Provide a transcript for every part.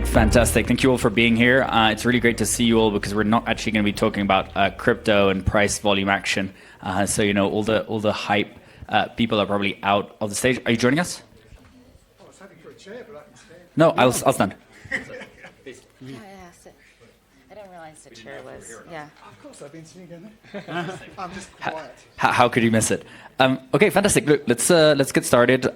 right, fantastic. Thank you all for being here. It's really great to see you all because we're not actually going to be talking about crypto and price volume action. So you know, all the hype people are probably out of the stage. Are you joining us? I was hoping for a chair, but I can stand. No, I'll stand. I didn't realize the chair was, yeah. Of course, I've been sitting down there. I'm just quiet. How could you miss it? Okay, fantastic. Look, let's get started.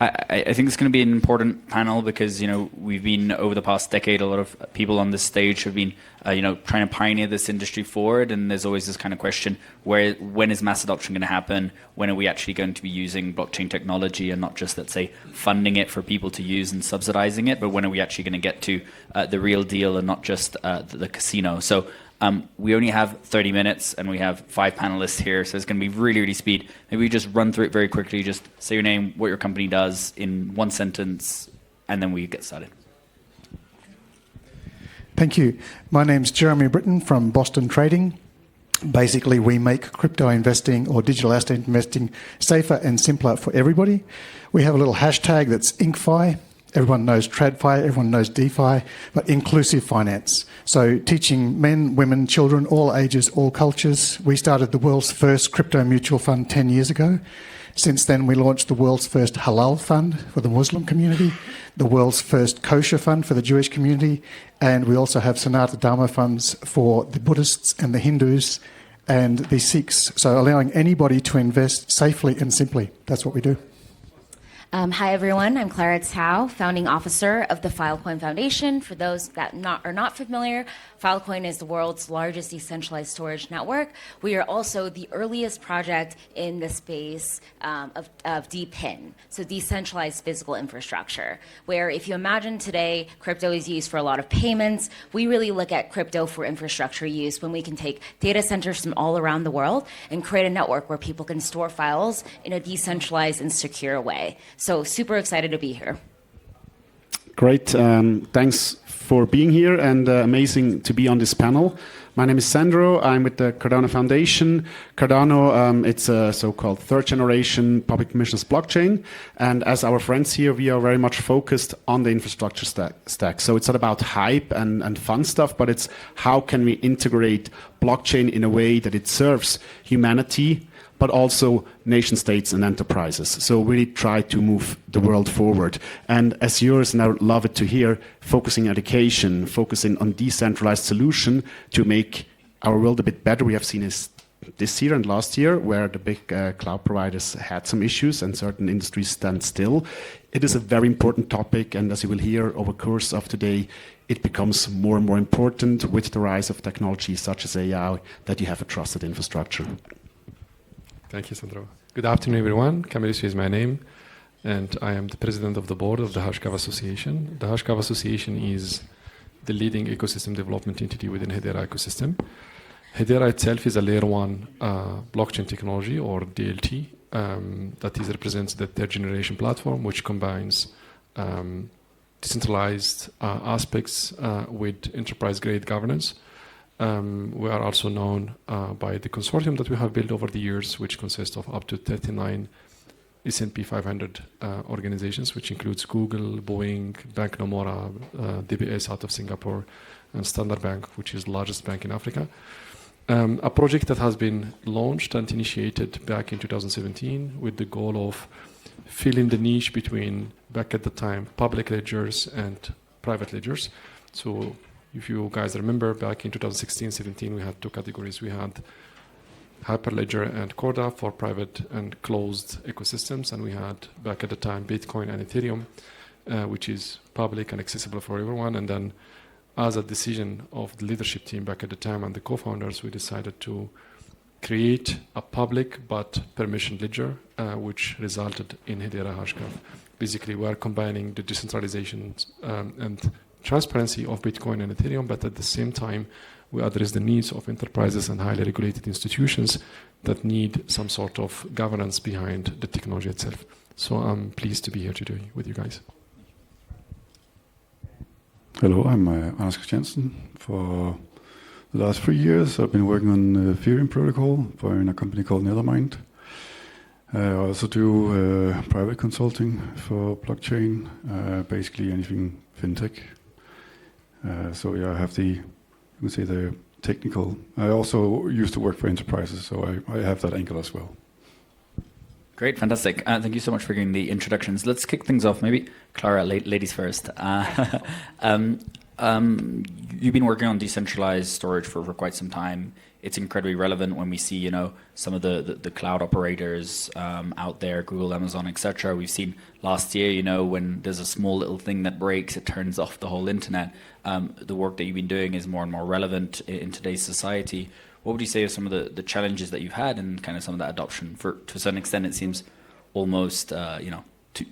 I think it's going to be an important panel because, you know, we've been, over the past decade, a lot of people on this stage have been, you know, trying to pioneer this industry forward. And there's always this kind of question, when is mass adoption going to happen? When are we actually going to be using blockchain technology and not just, let's say, funding it for people to use and subsidizing it, but when are we actually going to get to the real deal and not just the casino? So we only have 30 minutes and we have 5 panelists here, so it's going to be really, really speed. Maybe we just run through it very quickly. Just say your name, what your company does in 1 sentence, and then we get started. Thank you. My name's Jeremy Britton from Boston Trading. Basically, we make crypto investing or digital asset investing safer and simpler for everybody. We have a little hashtag that's IncFi. Everyone knows TradFi, everyone knows DeFi, but inclusive finance. So teaching men, women, children, all ages, all cultures. We started the world's first crypto mutual fund 10 years ago. Since then, we launched the world's first halal fund for the Muslim community, the world's first kosher fund for the Jewish community, and we also have Sanatana Dharma funds for the Buddhists and the Hindus and the Sikhs. So allowing anybody to invest safely and simply. That's what we do. Hi, everyone. I'm Clara Tao, founding officer of the Filecoin Foundation. For those that are not familiar, Filecoin is the world's largest decentralized storage network. We are also the earliest project in the space of DePIN, so decentralized physical infrastructure, where if you imagine today, crypto is used for a lot of payments. We really look at crypto for infrastructure use when we can take data centers from all around the world and create a network where people can store files in a decentralized and secure way. So super excited to be here. Great. Thanks for being here and amazing to be on this panel. My name is Sandro. I'm with the Cardano Foundation. Cardano, it's a so-called third generation public permissionless blockchain. And as our friends here, we are very much focused on the infrastructure stack. So it's not about hype and fun stuff, but it's how can we integrate blockchain in a way that it serves humanity, but also nation states and enterprises. So really try to move the world forward. And as yours, and I would love it to hear, focusing education, focusing on decentralized solution to make our world a bit better. We have seen this year and last year where the big cloud providers had some issues and certain industries stand still. It is a very important topic, and as you will hear over the course of today, it becomes more and more important with the rise of technology such as AI that you have a trusted infrastructure. Thank you, Sandro. Good afternoon, everyone. Kamil is my name, and I am the president of the board of the Hashkav Association. The Hashkav Association is the leading ecosystem development entity within Hedera ecosystem. Hedera itself is a layer 1 blockchain technology, or DLT, that represents the third generation platform, which combines decentralized aspects with enterprise grade governance. We are also known by the consortium that we have built over the years, which consists of up to 39 S&P 500 organizations, which includes Google, Boeing, Bank Nomura, DBS out of Singapore, and Standard Bank, which is the largest bank in Africa. A project that has been launched and initiated back in 2017 with the goal of filling the niche between, back at the time, public ledgers and private ledgers. So if you guys remember, back in 2016-17, we had 2 categories. We had Hyperledger and Corda for private and closed ecosystems, and we had, back at the time, Bitcoin and Ethereum, which is public and accessible for everyone. And then, as a decision of the leadership team back at the time and the co-founders, we decided to create a public but permissioned ledger, which resulted in Hedera Hashkav. Basically, we are combining the decentralization and transparency of Bitcoin and Ethereum, but at the same time, we address the needs of enterprises and highly regulated institutions that need some sort of governance behind the technology itself. So I'm pleased to be here today with you guys. Hello, I'm Anders Christiansen. For the last 3 years, I've been working on the Ethereum protocol in a company called Nethermind. I also do private consulting for blockchain, basically anything fintech. So yeah, I have you can say the technical. I also used to work for enterprises, so I have that angle as well. Great, fantastic. Thank you so much for giving the introductions. Let's kick things off. Maybe Clara, ladies first. You've been working on decentralized storage for quite some time. It's incredibly relevant when we see, some of the cloud operators out there, Google, Amazon, etc. We've seen last year, when there's a small little thing that breaks, it turns off the whole internet. The work that you've been doing is more and more relevant in today's society. What would you say are some of the challenges that you've had and kind of some of that adoption? To a certain extent, it seems almost,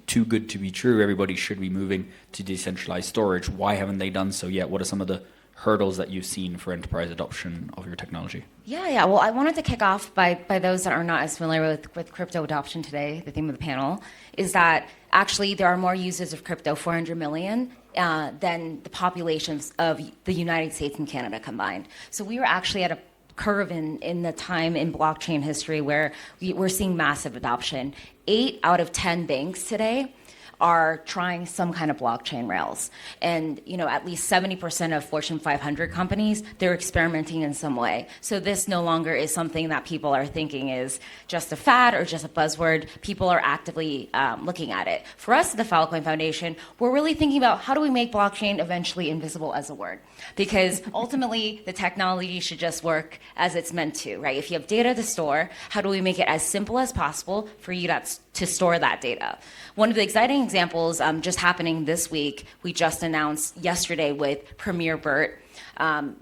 too good to be true. Everybody should be moving to decentralized storage. Why haven't they done so yet? What are some of the hurdles that you've seen for enterprise adoption of your technology? Yeah. Well, I wanted to kick off by those that are not as familiar with crypto adoption today. The theme of the panel is that actually there are more users of crypto, 400 million, than the populations of the United States and Canada combined. So we were actually at a curve in the time in blockchain history where we're seeing massive adoption. 8 out of 10 banks today are trying some kind of blockchain rails. And at least 70% of Fortune 500 companies, they're experimenting in some way. So this no longer is something that people are thinking is just a fad or just a buzzword. People are actively looking at it. For us at the Filecoin Foundation, we're really thinking about how do we make blockchain eventually invisible as a word? Because ultimately, the technology should just work as it's meant to, right? If you have data to store, how do we make it as simple as possible for you to store that data? One of the exciting examples just happening this week, we just announced yesterday with Premier Bert,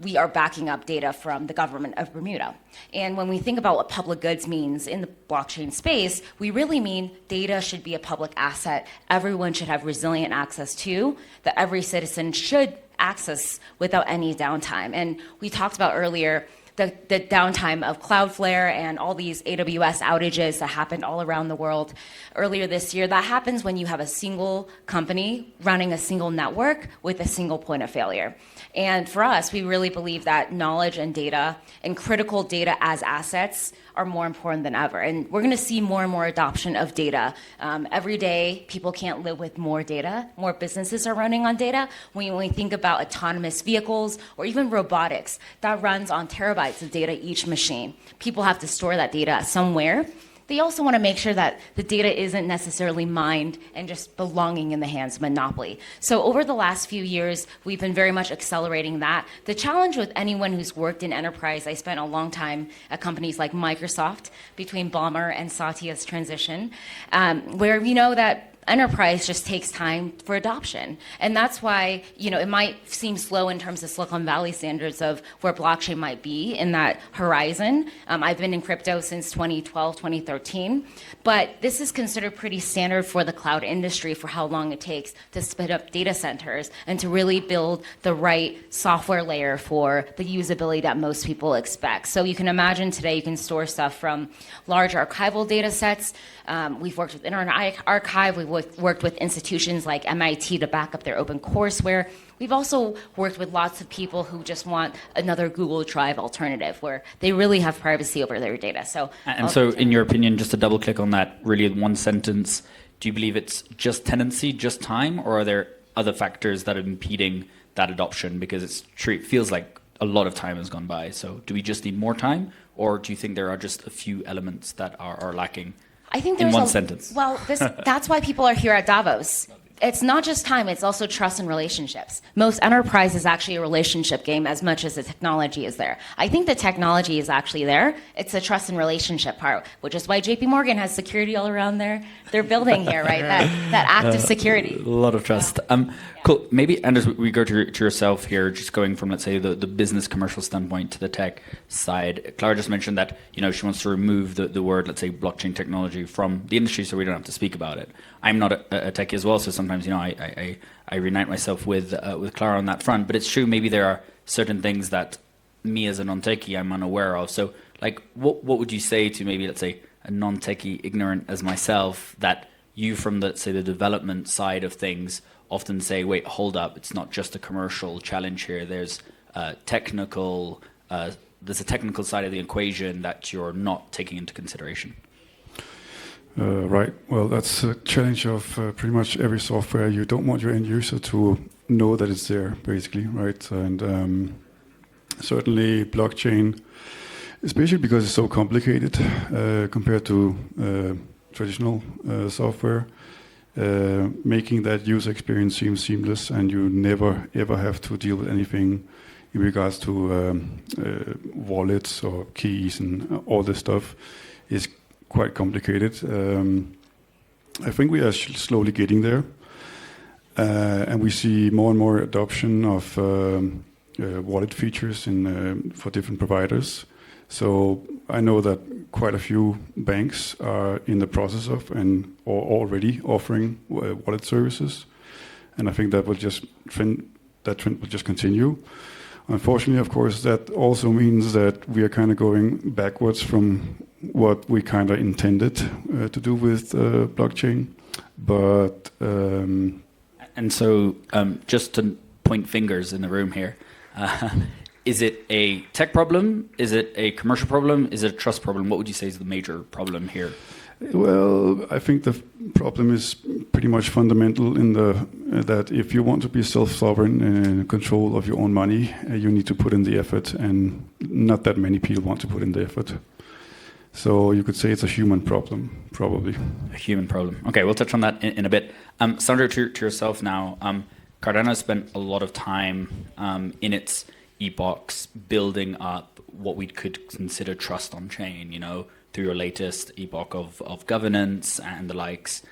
we are backing up data from the government of Bermuda. And when we think about what public goods means in the blockchain space, we really mean data should be a public asset. Everyone should have resilient access to, that every citizen should access without any downtime. And we talked about earlier the downtime of Cloudflare and all these AWS outages that happened all around the world earlier this year. That happens when you have a single company running a single network with a single point of failure. And for us, we really believe that knowledge and data and critical data as assets are more important than ever. And we're going to see more and more adoption of data. Every day, people can't live with more data. More businesses are running on data. When we think about autonomous vehicles or even robotics, that runs on terabytes of data each machine. People have to store that data somewhere. They also want to make sure that the data isn't necessarily mined and just belonging in the hands of monopoly. So over the last few years, we've been very much accelerating that. The challenge with anyone who's worked in enterprise, I spent a long time at companies like Microsoft between Ballmer and Satya's transition, where we know that enterprise just takes time for adoption. And that's why, it might seem slow in terms of Silicon Valley standards of where blockchain might be in that horizon. I've been in crypto since 2012, 2013, but this is considered pretty standard for the cloud industry for how long it takes to spin up data centers and to really build the right software layer for the usability that most people expect. So you can imagine today you can store stuff from large archival data sets. We've worked with Internet Archive. We've worked with institutions like MIT to back up their open courseware. We've also worked with lots of people who just want another Google Drive alternative where they really have privacy over their data. So in your opinion, just to double click on that, really in one sentence, do you believe it's just tenancy, just time, or are there other factors that are impeding that adoption? Because it's true, it feels like a lot of time has gone by. So do we just need more time, or do you think there are just a few elements that are lacking? I think there's in one sentence. Well, that's why people are here at Davos. It's not just time, it's also trust and relationships. Most enterprise is actually a relationship game as much as the technology is there. I think the technology is actually there. It's the trust and relationship part, which is why JP Morgan has security all around their building here, right? That active security. A lot of trust. Cool. Maybe, Anders, we go to yourself here, just going from, let's say, the business commercial standpoint to the tech side. Clara just mentioned that, she wants to remove the word, let's say, blockchain technology from the industry so we don't have to speak about it. I'm not a techie as well, so sometimes, I reunite myself with Clara on that front. But it's true, maybe there are certain things that me as a non-techie I'm unaware of. So, what would you say to maybe, let's say, a non-techie ignorant as myself, that you from the development side of things often say, wait, hold up, it's not just a commercial challenge here. There's a technical side of the equation that you're not taking into consideration. Right. Well, that's a challenge of pretty much every software. You don't want your end user to know that it's there, basically, right? And certainly blockchain, especially because it's so complicated compared to traditional software, making that user experience seem seamless, and you never ever have to deal with anything in regards to wallets or keys and all this stuff is quite complicated. I think we are slowly getting there, and we see more and more adoption of wallet features for different providers. So I know that quite a few banks are in the process of or already offering wallet services, and I think that trend will just continue. Unfortunately, of course, that also means that we are kind of going backwards from what we kind of intended to do with blockchain. But and so, just to point fingers in the room here, is it a tech problem? Is it a commercial problem? Is it a trust problem? What would you say is the major problem here? Well, I think the problem is pretty much fundamental in that if you want to be self-sovereign and in control of your own money, you need to put in the effort, and not that many people want to put in the effort. So you could say it's a human problem, probably. A human problem. Okay, we'll touch on that in a bit. Sandro, to yourself now. Cardano spent a lot of time in its epochs building up what we could consider trust on chain, through your latest epoch of governance and the likes.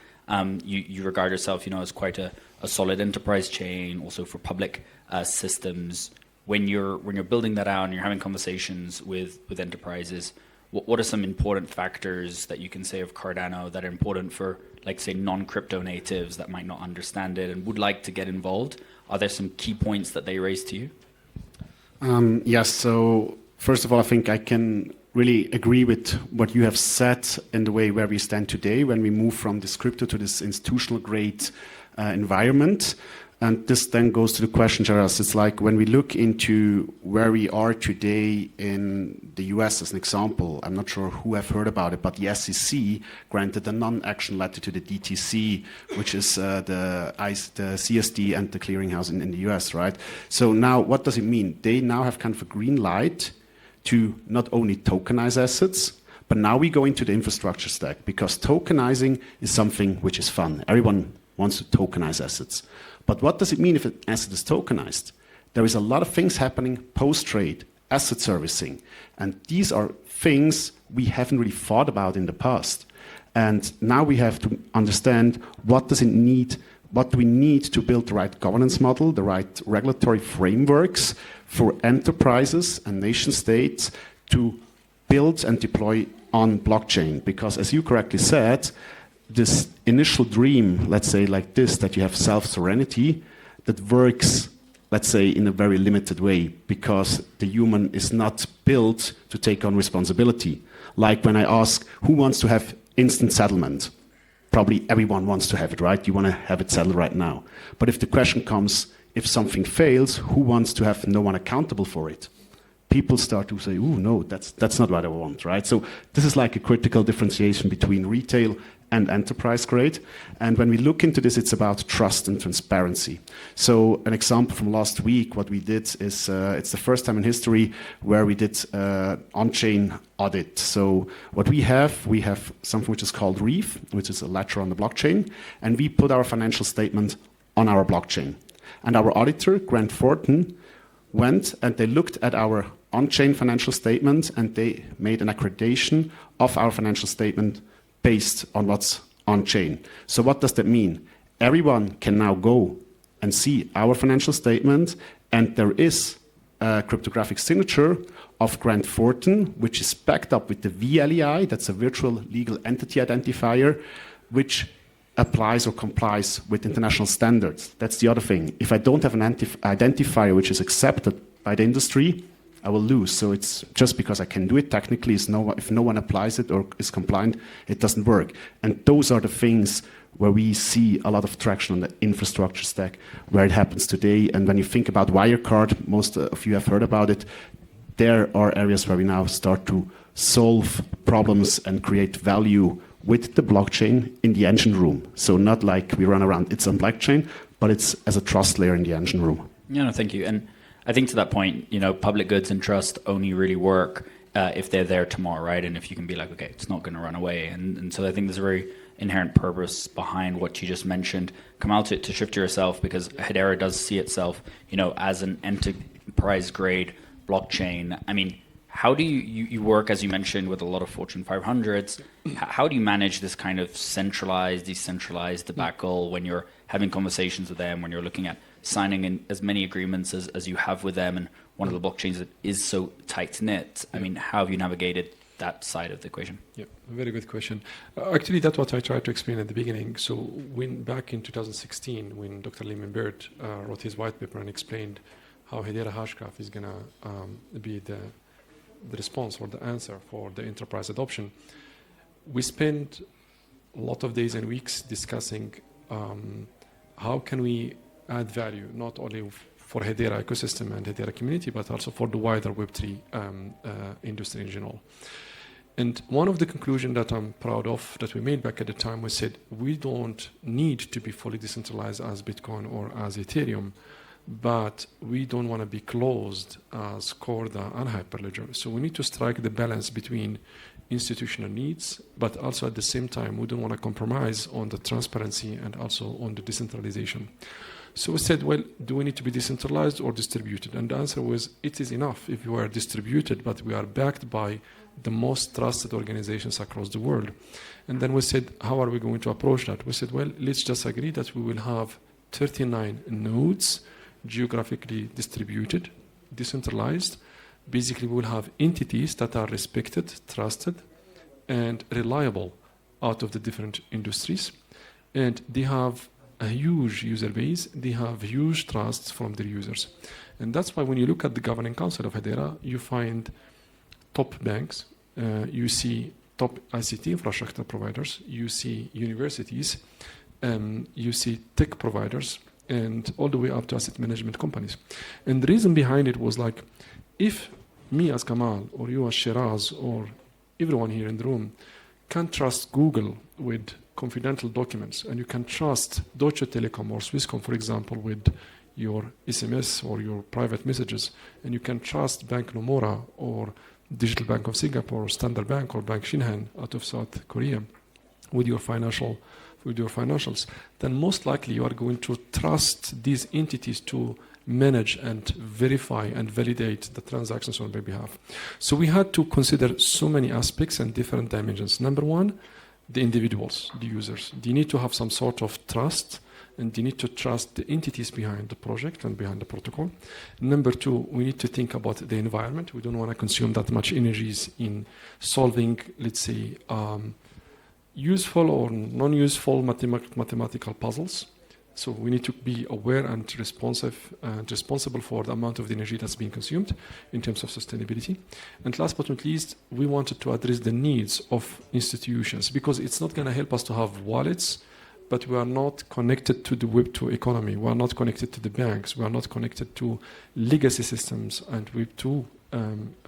You regard yourself, as quite a solid enterprise chain, also for public systems. When you're building that out and you're having conversations with enterprises, what are some important factors that you can say of Cardano that are important for, like, say, non-crypto natives that might not understand it and would like to get involved? Are there some key points that they raise to you? Yes, so first of all, I think I can really agree with what you have said in the way where we stand today when we move from this crypto to this institutional grade environment. And this then goes to the question, Jaras. It's like when we look into where we are today in the US as an example, I'm not sure who have heard about it, but the SEC granted a non-action letter to the DTC, which is the CSD and the clearinghouse in the US, right? So now what does it mean? They now have kind of a green light to not only tokenize assets, but now we go into the infrastructure stack, because tokenizing is something which is fun. Everyone wants to tokenize assets. But what does it mean if an asset is tokenized? There is a lot of things happening post-trade, asset servicing, and these are things we haven't really thought about in the past. And now we have to understand what do we need to build the right governance model, the right regulatory frameworks for enterprises and nation states to build and deploy on blockchain. Because as you correctly said, this initial dream, let's say like this, that you have self-sovereignty, that works, let's say, in a very limited way, because the human is not built to take on responsibility. Like when I ask, who wants to have instant settlement? Probably everyone wants to have it, right? You want to have it settled right now. But if the question comes, if something fails, who wants to have no one accountable for it? People start to say, "Ooh, no, that's not what I want," right? So this is like a critical differentiation between retail and enterprise grade. And when we look into this, it's about trust and transparency. So an example from last week, what we did is, it's the first time in history where we did on-chain audit. So what we have something which is called Reef, which is a ledger on the blockchain, and we put our financial statement on our blockchain. And our auditor, Grant Thornton, went and they looked at our on-chain financial statement, and they made an accreditation of our financial statement based on what's on-chain. So what does that mean? Everyone can now go and see our financial statement, and there is a cryptographic signature of Grant Thornton, which is backed up with the VLEI, that's a virtual legal entity identifier, which applies or complies with international standards. That's the other thing. If I don't have an identifier which is accepted by the industry, I will lose. So it's just because I can do it technically, if no one applies it or is compliant, it doesn't work. And those are the things where we see a lot of traction on the infrastructure stack, where it happens today. And when you think about Wirecard, most of you have heard about it, there are areas where we now start to solve problems and create value with the blockchain in the engine room. So not like we run around, it's on blockchain, but it's as a trust layer in the engine room. Yeah, no, thank you. And I think to that point, public goods and trust only really work if they're there tomorrow, right? And if you can be like, okay, it's not going to run away. And so I think there's a very inherent purpose behind what you just mentioned. Kamal, to shift yourself, because Hedera does see itself, as an enterprise grade blockchain. I mean, how do you work, as you mentioned, with a lot of Fortune 500s? How do you manage this kind of centralized, decentralized debacle when you're having conversations with them, when you're looking at signing in as many agreements as you have with them, and one of the blockchains that is so tight-knit? I mean, how have you navigated that side of the equation? Yeah, very good question. Actually, that's what I tried to explain at the beginning. So back in 2016, when Dr. Lehman-Bird wrote his white paper and explained how Hedera Hashgraph is going to be the response or the answer for the enterprise adoption, we spent a lot of days and weeks discussing how can we add value, not only for Hedera ecosystem and Hedera community, but also for the wider Web3 industry in general. And one of the conclusions that I'm proud of that we made back at the time, we said we don't need to be fully decentralized as Bitcoin or as Ethereum, but we don't want to be closed as Corda and Hyperledger. So we need to strike the balance between institutional needs, but also at the same time, we don't want to compromise on the transparency and also on the decentralization. So we said, well, do we need to be decentralized or distributed? And the answer was, it is enough if you are distributed, but we are backed by the most trusted organizations across the world. And then we said, how are we going to approach that? We said, well, let's just agree that we will have 39 nodes geographically distributed, decentralized. Basically, we will have entities that are respected, trusted, and reliable out of the different industries. And they have a huge user base. They have huge trusts from their users. And that's why when you look at the governing council of Hedera, you find top banks, you see top ICT infrastructure providers, you see universities, you see tech providers, and all the way up to asset management companies. And the reason behind it was like, if me as Kamal, or you as Shiraz, or everyone here in the room can trust Google with confidential documents, and you can trust Deutsche Telekom or Swisscom, for example, with your SMS or your private messages, and you can trust Bank Nomura or Digital Bank of Singapore or Standard Bank or Bank Shinhan out of South Korea with your financials, then most likely you are going to trust these entities to manage and verify and validate the transactions on their behalf. So we had to consider so many aspects and different dimensions. Number one, the individuals, the users. They need to have some sort of trust, and they need to trust the entities behind the project and behind the protocol. Number two, we need to think about the environment. We don't want to consume that much energies in solving, let's say, useful or non-useful mathematical puzzles. So we need to be aware and responsive and responsible for the amount of the energy that's being consumed in terms of sustainability. And last but not least, we wanted to address the needs of institutions, because it's not going to help us to have wallets, but we are not connected to the Web2 economy. We are not connected to the banks. We are not connected to legacy systems and Web2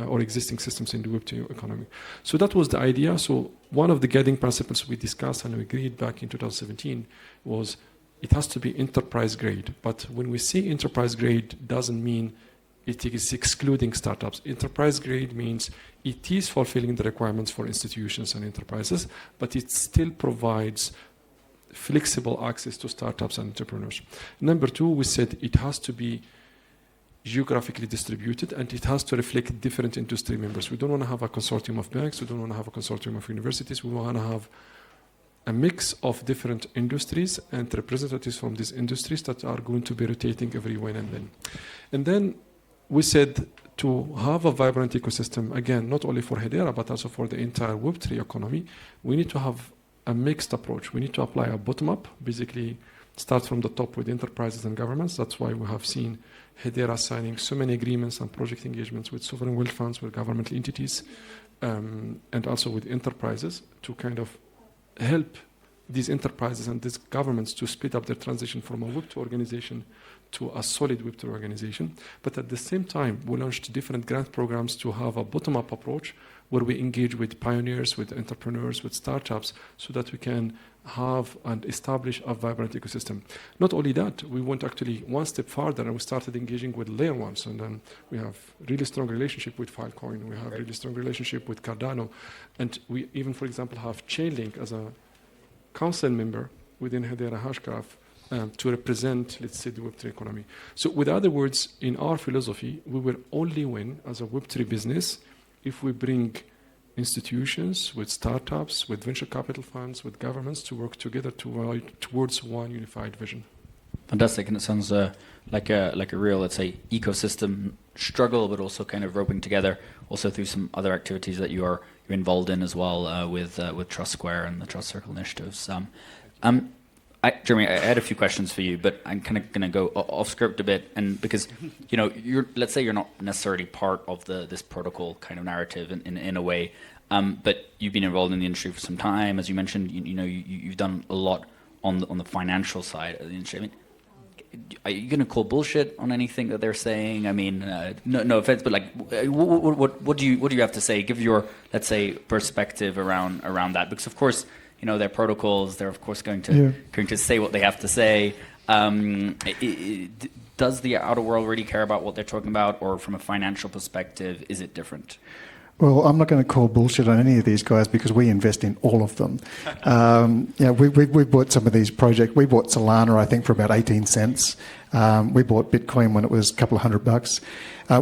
or existing systems in the Web2 economy. So that was the idea. So one of the guiding principles we discussed and we agreed back in 2017 was it has to be enterprise grade. But when we say enterprise grade, doesn't mean it is excluding startups. Enterprise grade means it is fulfilling the requirements for institutions and enterprises, but it still provides flexible access to startups and entrepreneurs. Number two, we said it has to be geographically distributed, and it has to reflect different industry members. We don't want to have a consortium of banks. We don't want to have a consortium of universities. We want to have a mix of different industries and representatives from these industries that are going to be rotating every now and then. And then we said to have a vibrant ecosystem, again, not only for Hedera, but also for the entire Web3 economy, we need to have a mixed approach. We need to apply a bottom-up, basically start from the top with enterprises and governments. That's why we have seen Hedera signing so many agreements and project engagements with sovereign wealth funds, with governmental entities, and also with enterprises to kind of help these enterprises and these governments to speed up their transition from a Web2 organization to a solid Web3 organization. But at the same time, we launched different grant programs to have a bottom-up approach where we engage with pioneers, with entrepreneurs, with startups, so that we can have and establish a vibrant ecosystem. Not only that, we went actually one step further and we started engaging with layer ones. And then we have really strong relationship with Filecoin. We have really strong relationship with Cardano. And we even, for example, have Chainlink as a council member within Hedera Hashgraph to represent, let's say, the Web3 economy. So with other words, in our philosophy, we will only win as a Web3 business if we bring institutions, with startups, with venture capital funds, with governments to work together towards one unified vision. Fantastic, and it sounds like a real, let's say, ecosystem struggle, but also kind of roping together, also through some other activities that you're involved in as well with TrustSquare and the Trust Circle initiatives. Jeremy, I had a few questions for you, but I'm kind of going to go off script a bit, and because let's say you're not necessarily part of this protocol kind of narrative in a way, but you've been involved in the industry for some time, as you mentioned. You've done a lot on the financial side of the industry. I mean, are you going to call bullshit on anything that they're saying? I mean, no offense, but like, what do you have to say? Give your, let's say, perspective around that, because of course, their protocols, they're of course going to say what they have to say. Does the outer world really care about what they're talking about, or from a financial perspective, is it different? Well, I'm not going to call bullshit on any of these guys because we invest in all of them. We bought some of these projects. We bought Solana, I think, for about 18 cents. We bought Bitcoin when it was a couple of $100.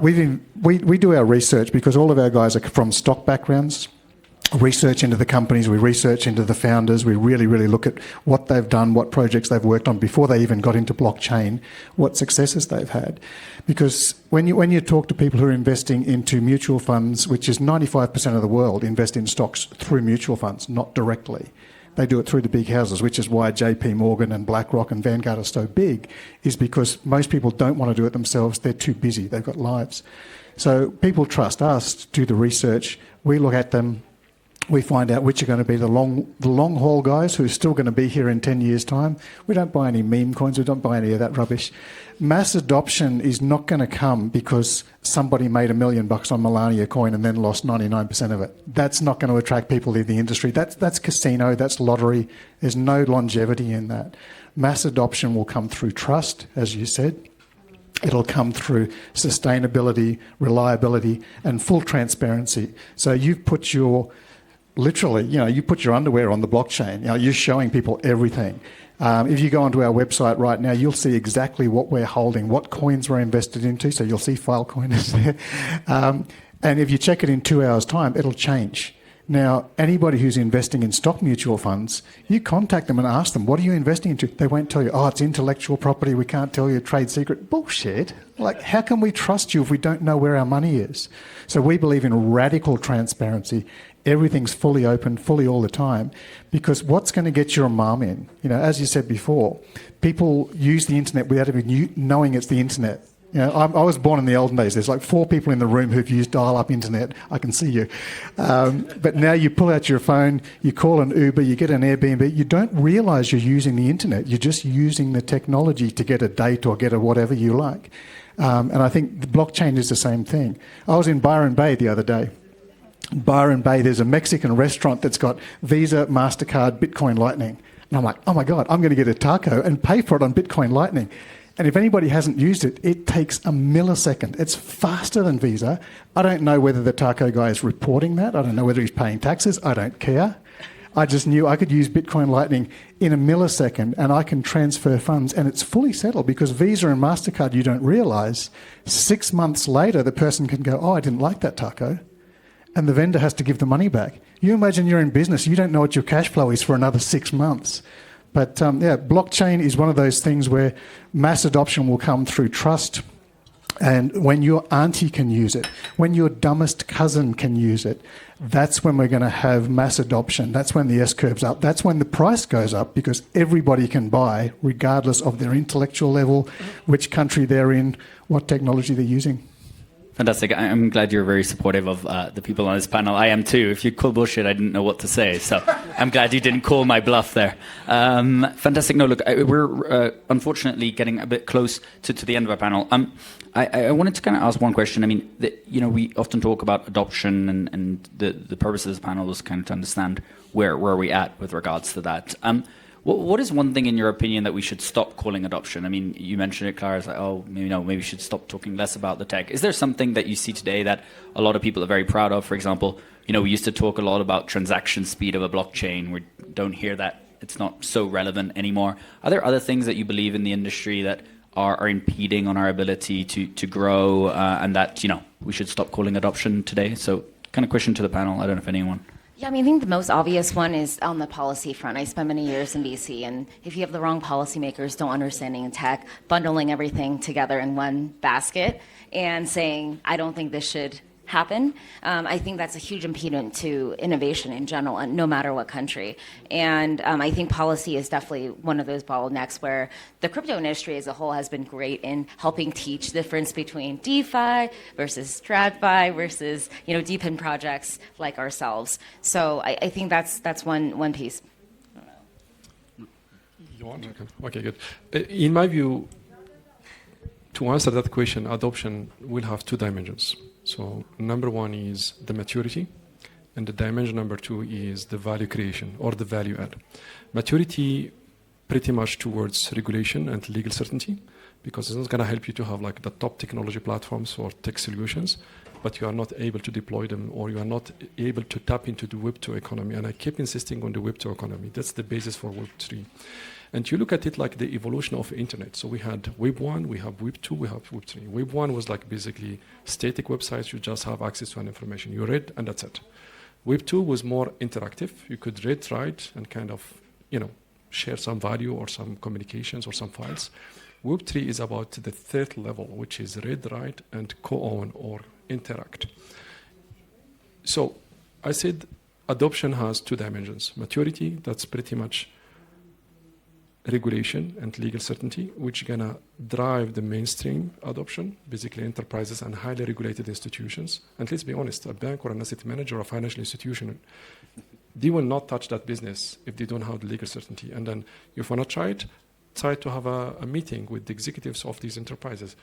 We do our research because all of our guys are from stock backgrounds. Research into the companies, we research into the founders, we really look at what they've done, what projects they've worked on before they even got into blockchain, what successes they've had. Because when you talk to people who are investing into mutual funds, which is 95% of the world invest in stocks through mutual funds, not directly. They do it through the big houses, which is why JP Morgan and BlackRock and Vanguard are so big, is because most people don't want to do it themselves, they're too busy, they've got lives. So people trust us to do the research, we look at them, we find out which are going to be the long haul guys who are still going to be here in 10 years' time. We don't buy any meme coins. We don't buy any of that rubbish. Mass adoption is not going to come because somebody made $1 million on Melania coin and then lost 99% of it. That's not going to attract people in the industry. That's casino. That's lottery. There's no longevity in that. Mass adoption will come through trust, as you said. It'll come through sustainability, reliability, and full transparency. So you've put literally, you put your underwear on the blockchain. You're showing people everything. If you go onto our website right now, you'll see exactly what we're holding, what coins we're invested into. So you'll see Filecoin is there. And if you check it in 2 hours' time, it'll change. Now, anybody who's investing in stock mutual funds, you contact them and ask them, what are you investing into? They won't tell you, it's intellectual property, we can't tell you, trade secret. Bullshit. Like, how can we trust you if we don't know where our money is? So we believe in radical transparency. Everything's fully open, fully all the time, because what's going to get your mum in? As you said before, people use the internet without even knowing it's the internet. I was born in the olden days. There's like 4 people in the room who've used dial-up internet. I can see you. But now you pull out your phone, you call an Uber, you get an Airbnb. You don't realise you're using the internet. You're just using the technology to get a date or get a whatever you like. And I think the blockchain is the same thing. I was in Byron Bay the other day. Byron Bay, there's a Mexican restaurant that's got Visa, MasterCard, Bitcoin Lightning. And I'm like, oh my God, I'm going to get a taco and pay for it on Bitcoin Lightning. And if anybody hasn't used it, it takes a millisecond. It's faster than Visa. I don't know whether the taco guy is reporting that. I don't know whether he's paying taxes. I don't care. I just knew I could use Bitcoin Lightning in a millisecond and I can transfer funds, and it's fully settled because Visa and MasterCard, you don't realise, 6 months later the person can go, I didn't like that taco. And the vendor has to give the money back. You imagine you're in business, you don't know what your cash flow is for another 6 months. But blockchain is one of those things where mass adoption will come through trust. And when your auntie can use it, when your dumbest cousin can use it, that's when we're going to have mass adoption. That's when the S-curve's up. That's when the price goes up because everybody can buy regardless of their intellectual level, which country they're in, what technology they're using. Fantastic. I'm glad you're very supportive of the people on this panel. I am too. If you call bullshit, I didn't know what to say. So I'm glad you didn't call my bluff there. Fantastic. No, look, we're unfortunately getting a bit close to the end of our panel. I wanted to kind of ask one question. I mean, we often talk about adoption, and the purpose of this panel was kind of to understand where we're at with regards to that. What is one thing, in your opinion, that we should stop calling adoption? I mean, you mentioned it, Clara. It's like, oh, maybe we should stop talking less about the tech. Is there something that you see today that a lot of people are very proud of? For example, we used to talk a lot about transaction speed of a blockchain. We don't hear that. It's not so relevant anymore. Are there other things that you believe in the industry that are impeding on our ability to grow, and that we should stop calling adoption today? So, kind of question to the panel. I don't know if anyone. Yeah, I think the most obvious one is on the policy front. I spent many years in VC, and if you have the wrong policymakers, don't understanding tech, bundling everything together in one basket and saying, I don't think this should happen, I think that's a huge impediment to innovation in general, and no matter what country. And I think policy is definitely one of those bottlenecks where the crypto industry as a whole has been great in helping teach the difference between DeFi versus TradFi versus deep in projects like ourselves. So I think that's one piece. You want? Okay, good. In my view, to answer that question, adoption will have two dimensions. So number one is the maturity, and the dimension number two is the value creation or the value add. Maturity pretty much towards regulation and legal certainty, because it's not going to help you to have like the top technology platforms or tech solutions, but you are not able to deploy them, or you are not able to tap into the Web 2 economy. And I keep insisting on the Web 2 economy. That's the basis for Web 3. And you look at it like the evolution of internet. So we had Web 1, we have Web 2, we have Web 3. Web 1 was like basically static websites. You just have access to an information. You read, and that's it. Web 2 was more interactive. You could read, write, and kind of, share some value or some communications or some files. Web 3 is about the third level, which is read, write, and co-own or interact. So I said adoption has two dimensions. Maturity, that's pretty much regulation and legal certainty, which are gonna drive the mainstream adoption, basically enterprises and highly regulated institutions. And let's be honest, a bank or an asset manager or a financial institution, they will not touch that business if they don't have the legal certainty. And then if you wanna try to have a meeting with the executives of these enterprises.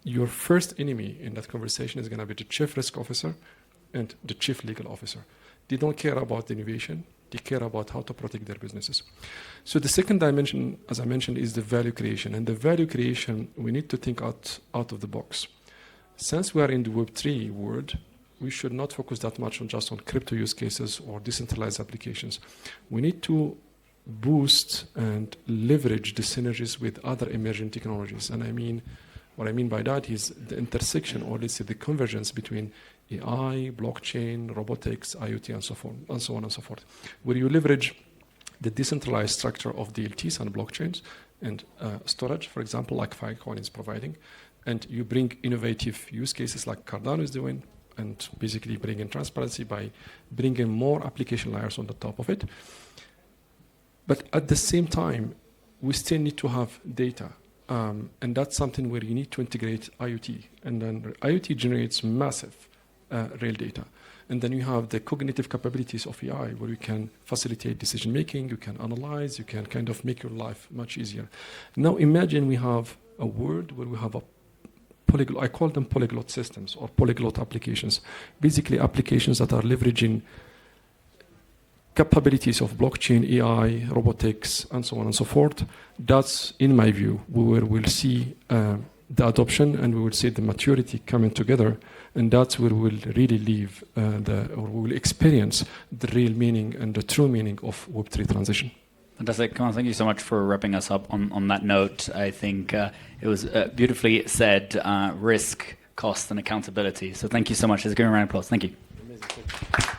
Your first enemy in that conversation is gonna be the chief risk officer and the chief legal officer. They don't care about the innovation. They care about how to protect their businesses. So the second dimension, as I mentioned, is the value creation. And the value creation, we need to think out of the box. Since we are in the Web3 world, we should not focus that much on just on crypto use cases or decentralized applications. We need to boost and leverage the synergies with other emerging technologies. And what I mean by that is the intersection, or let's say the convergence between AI, blockchain, robotics, IoT, and so on and so forth, where you leverage the decentralized structure of DLTs and blockchains and storage, for example, like Filecoin is providing, and you bring innovative use cases like Cardano is doing, and basically bring in transparency by bringing more application layers on the top of it. But at the same time, we still need to have data. And that's something where you need to integrate IoT. And then IoT generates massive real data. And then you have the cognitive capabilities of AI, where you can facilitate decision making, you can analyze, you can kind of make your life much easier. Now imagine we have a world where we have I call them polyglot systems or polyglot applications. Basically applications that are leveraging capabilities of blockchain, AI, robotics, and so on and so forth. That's, in my view, where we'll see the adoption and we will see the maturity coming together, and that's where we'll really live or we will experience the real meaning and the true meaning of Web3 transition. Fantastic. Come on, thank you so much for wrapping us up on that note. I think it was beautifully said, risk, cost, and accountability. So thank you so much. Let's give a round of applause. Thank you. Amazing.